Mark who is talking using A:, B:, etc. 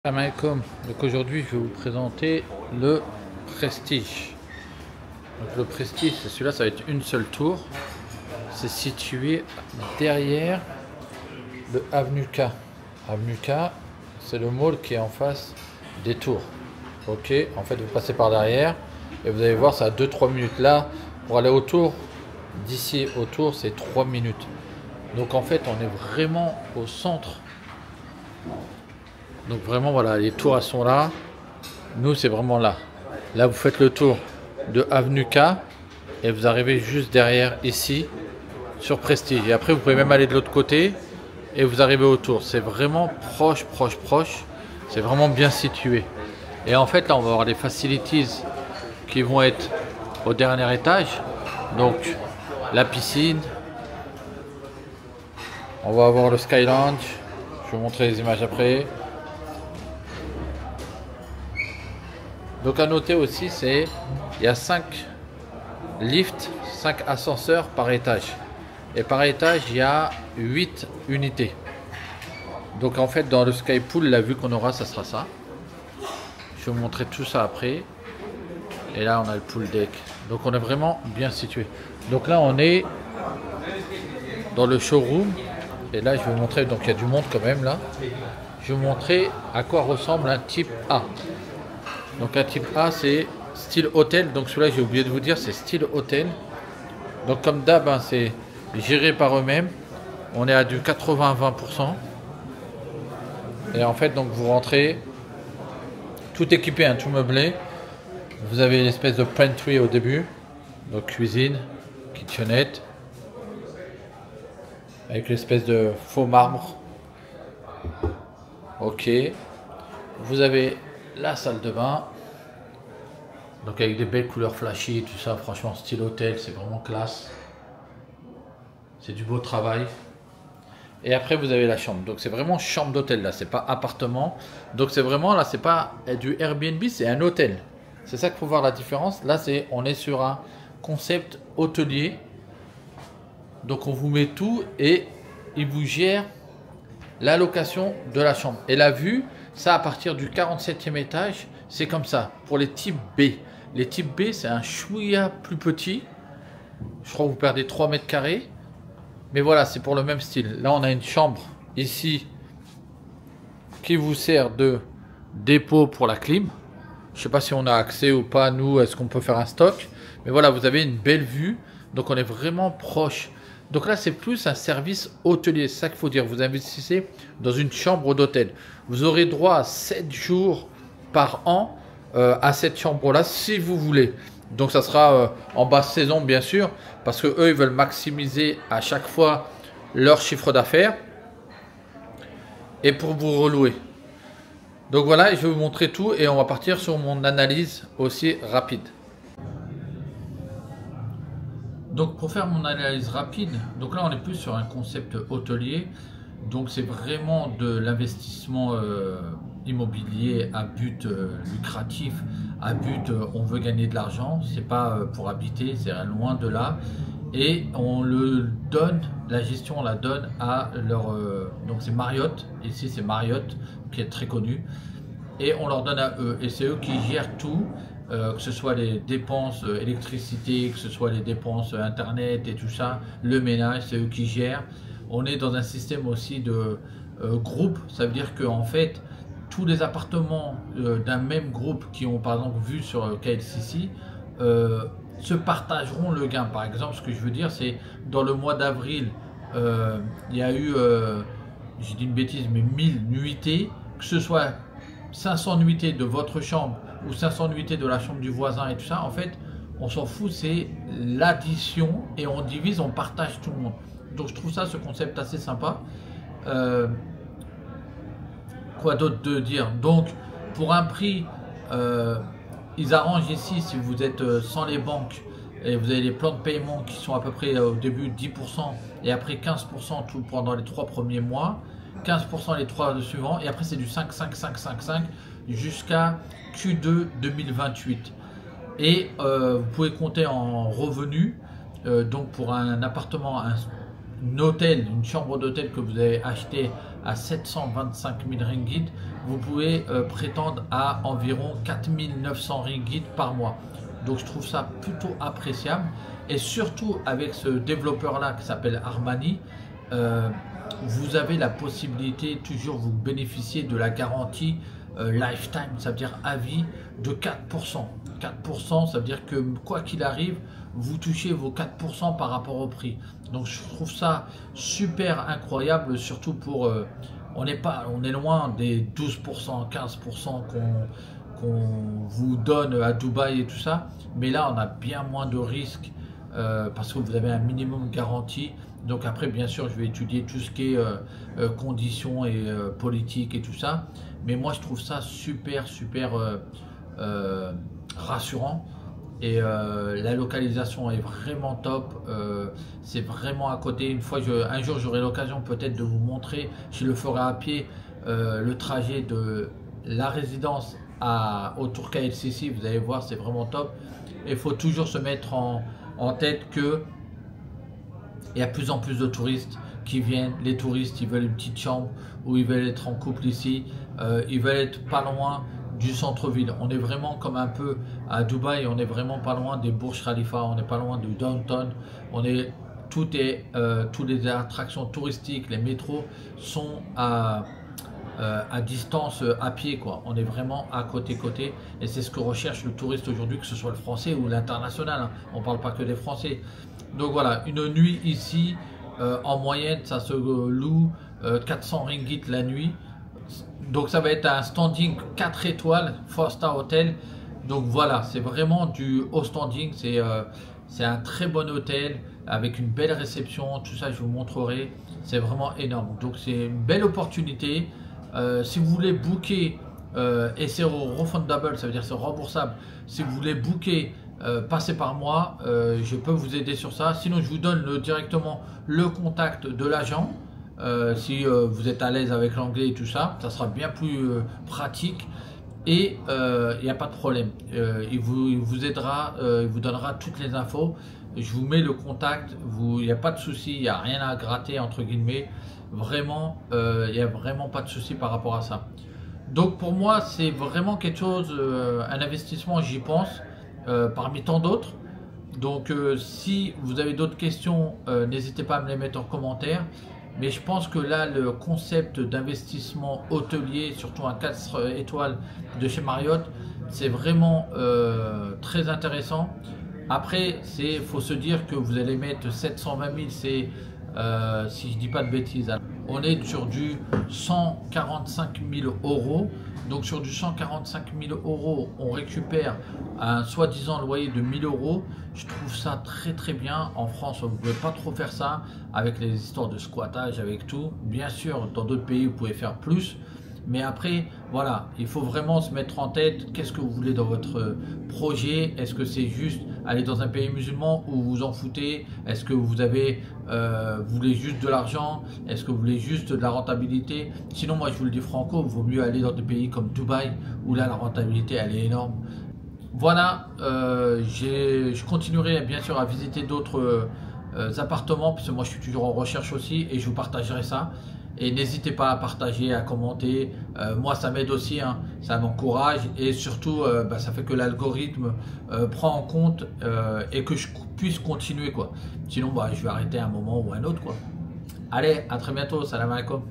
A: Salam alaikum. Donc aujourd'hui je vais vous présenter le Prestige. Donc le Prestige, c'est celui-là, ça va être une seule tour. C'est situé derrière le Avenue K. Avenue K, c'est le mall qui est en face des tours. Ok, en fait vous passez par derrière et vous allez voir, ça a 2-3 minutes. Là, pour aller autour, d'ici autour, c'est 3 minutes. Donc en fait, on est vraiment au centre. Donc vraiment voilà, les tours elles sont là. Nous c'est vraiment là. Là vous faites le tour de Avenue K et vous arrivez juste derrière ici sur Prestige. Et après vous pouvez même aller de l'autre côté et vous arrivez autour. C'est vraiment proche. C'est vraiment bien situé. Et en fait là on va avoir les facilities qui vont être au dernier étage. Donc la piscine. On va avoir le Sky Lounge. Je vais vous montrer les images après. Donc à noter aussi, il y a 5 lifts, 5 ascenseurs par étage. Et par étage, il y a 8 unités. Donc en fait, dans le Sky Pool, la vue qu'on aura, ça sera ça. Je vais vous montrer tout ça après. Et là, on a le pool deck. Donc on est vraiment bien situé. Donc là, on est dans le showroom. Et là, je vais vous montrer, donc il y a du monde quand même là. Je vais vous montrer à quoi ressemble un type A. Donc un type A c'est style hôtel, donc celui-là j'ai oublié de vous dire, c'est style hôtel. Donc comme d'hab hein, c'est géré par eux-mêmes. On est à du 80-20%. Et en fait donc vous rentrez tout équipé, hein, tout meublé. Vous avez l'espèce de pantry au début, donc cuisine, kitchenette, avec l'espèce de faux marbre. Ok. Vous avez la salle de bain, donc avec des belles couleurs flashy, tout ça, franchement style hôtel, c'est vraiment classe, c'est du beau travail. Et après vous avez la chambre, donc c'est vraiment chambre d'hôtel là, c'est pas appartement, donc c'est vraiment là, c'est pas du Airbnb, c'est un hôtel. C'est ça qu'il faut voir la différence. Là on est sur un concept hôtelier, donc on vous met tout et il vous gère la location de la chambre et la vue. Ça, à partir du 47e étage, c'est comme ça. Pour les types B. Les types B, c'est un chouïa plus petit. Je crois que vous perdez 3 mètres carrés. Mais voilà, c'est pour le même style. Là, on a une chambre ici qui vous sert de dépôt pour la clim. Je ne sais pas si on a accès ou pas, nous, est-ce qu'on peut faire un stock. Mais voilà, vous avez une belle vue. Donc, on est vraiment proche. Donc là, c'est plus un service hôtelier, c'est ça qu'il faut dire. Vous investissez dans une chambre d'hôtel. Vous aurez droit à 7 jours par an à cette chambre-là, si vous voulez. Donc ça sera en basse saison, bien sûr, parce que eux, ils veulent maximiser à chaque fois leur chiffre d'affaires et pour vous relouer. Donc voilà, je vais vous montrer tout et on va partir sur mon analyse aussi rapide. Donc pour faire mon analyse rapide, donc là on est plus sur un concept hôtelier, donc c'est vraiment de l'investissement immobilier à but lucratif, à but on veut gagner de l'argent, c'est pas pour habiter, c'est loin de là, et on le donne, la gestion on la donne à leur, donc c'est Marriott, ici c'est Marriott qui est très connu, et on leur donne à eux, et c'est eux qui gèrent tout. Que ce soit les dépenses électricité, que ce soit les dépenses internet et tout ça, le ménage, c'est eux qui gèrent. On est dans un système aussi de groupe, ça veut dire que en fait, tous les appartements d'un même groupe qui ont par exemple vu sur KLCC se partageront le gain. Par exemple, ce que je veux dire, c'est dans le mois d'avril, il y a eu, j'ai dit une bêtise, mais 1000 nuitées, que ce soit 500 nuitées de votre chambre ou 500 nuitées de la chambre du voisin et tout ça, en fait, on s'en fout, c'est l'addition et on divise, on partage tout le monde. Donc je trouve ça, ce concept assez sympa. Quoi d'autre de dire? Donc pour un prix, ils arrangent ici, si vous êtes sans les banques, et vous avez les plans de paiement qui sont à peu près au début 10% et après 15% tout pendant les 3 premiers mois, 15% les 3 suivants, et après c'est du 5 jusqu'à Q2 2028. Et vous pouvez compter en revenus, donc pour un appartement, un hôtel, une chambre d'hôtel que vous avez acheté à 725 000 ringgit, vous pouvez prétendre à environ 4900 ringgit par mois. Donc je trouve ça plutôt appréciable. Et surtout avec ce développeur-là qui s'appelle Armani, vous avez la possibilité, toujours vous bénéficier de la garantie lifetime, ça veut dire à vie, de 4%. 4%, ça veut dire que quoi qu'il arrive, vous touchez vos 4% par rapport au prix. Donc je trouve ça super incroyable, surtout pour... on est loin des 12%, 15% qu'on vous donne à Dubaï et tout ça. Mais là, on a bien moins de risques parce que vous avez un minimum garanti. Donc après, bien sûr, je vais étudier tout ce qui est conditions et politique et tout ça. Mais moi, je trouve ça super rassurant. Et la localisation est vraiment top, c'est vraiment à côté. Un jour j'aurai l'occasion peut-être de vous montrer, je le ferai à pied, le trajet de la résidence au Turqa El-Sisi. Vous allez voir, c'est vraiment top. Il faut toujours se mettre en tête que il y a de plus en plus de touristes qui viennent. Les touristes, ils veulent une petite chambre ou ils veulent être en couple ici, ils veulent être pas loin du centre-ville. On est vraiment comme un peu à Dubaï, on est vraiment pas loin des Burj Khalifa, on n'est pas loin du downtown, toutes les attractions touristiques, les métros sont à distance à pied, quoi. On est vraiment à côté et c'est ce que recherche le touriste aujourd'hui, que ce soit le français ou l'international, hein. On parle pas que des Français. Donc voilà, une nuit ici en moyenne ça se loue 400 ringgit la nuit. Donc ça va être un standing 4 étoiles, 4-star hotel. Donc voilà, c'est vraiment du haut standing, c'est un très bon hôtel avec une belle réception, tout ça je vous montrerai, c'est vraiment énorme. Donc c'est une belle opportunité. Si vous voulez booker, et c'est refundable, ça veut dire c'est remboursable. Si vous voulez booker, passez par moi, je peux vous aider sur ça. Sinon je vous donne directement le contact de l'agent. Si vous êtes à l'aise avec l'anglais et tout ça, ça sera bien plus pratique et il n'y a pas de problème. Il vous aidera, il vous donnera toutes les infos. Je vous mets le contact, il n'y a pas de souci, il n'y a rien à gratter entre guillemets. Vraiment, il n'y a vraiment pas de souci par rapport à ça. Donc pour moi, c'est vraiment quelque chose, un investissement, j'y pense, parmi tant d'autres. Donc si vous avez d'autres questions, n'hésitez pas à me les mettre en commentaire. Mais je pense que là, le concept d'investissement hôtelier, surtout un 4 étoiles de chez Marriott, c'est vraiment très intéressant. Après, il faut se dire que vous allez mettre 720 000, c'est, si je dis pas de bêtises, on est sur du 145 000 €. Donc sur du 145 000 €, on récupère un soi-disant loyer de 1 000 €. Je trouve ça très bien. En France, vous ne pouvez pas trop faire ça avec les histoires de squattage, avec tout. Bien sûr, dans d'autres pays, vous pouvez faire plus. Mais après, voilà, il faut vraiment se mettre en tête qu'est-ce que vous voulez dans votre projet. Est-ce que c'est juste aller dans un pays musulman ou vous en foutez? Est-ce que vous voulez juste de l'argent? Est-ce que vous voulez juste de la rentabilité? Sinon, moi je vous le dis franco, il vaut mieux aller dans des pays comme Dubaï où là la rentabilité elle est énorme. Voilà, je continuerai bien sûr à visiter d'autres appartements parce que moi je suis toujours en recherche aussi et je vous partagerai ça. Et n'hésitez pas à partager, à commenter. Moi, ça m'aide aussi, hein, ça m'encourage et surtout, ça fait que l'algorithme prend en compte et que je puisse continuer, quoi. Sinon, je vais arrêter à un moment ou à un autre, quoi. Allez, à très bientôt. Salam alaikum.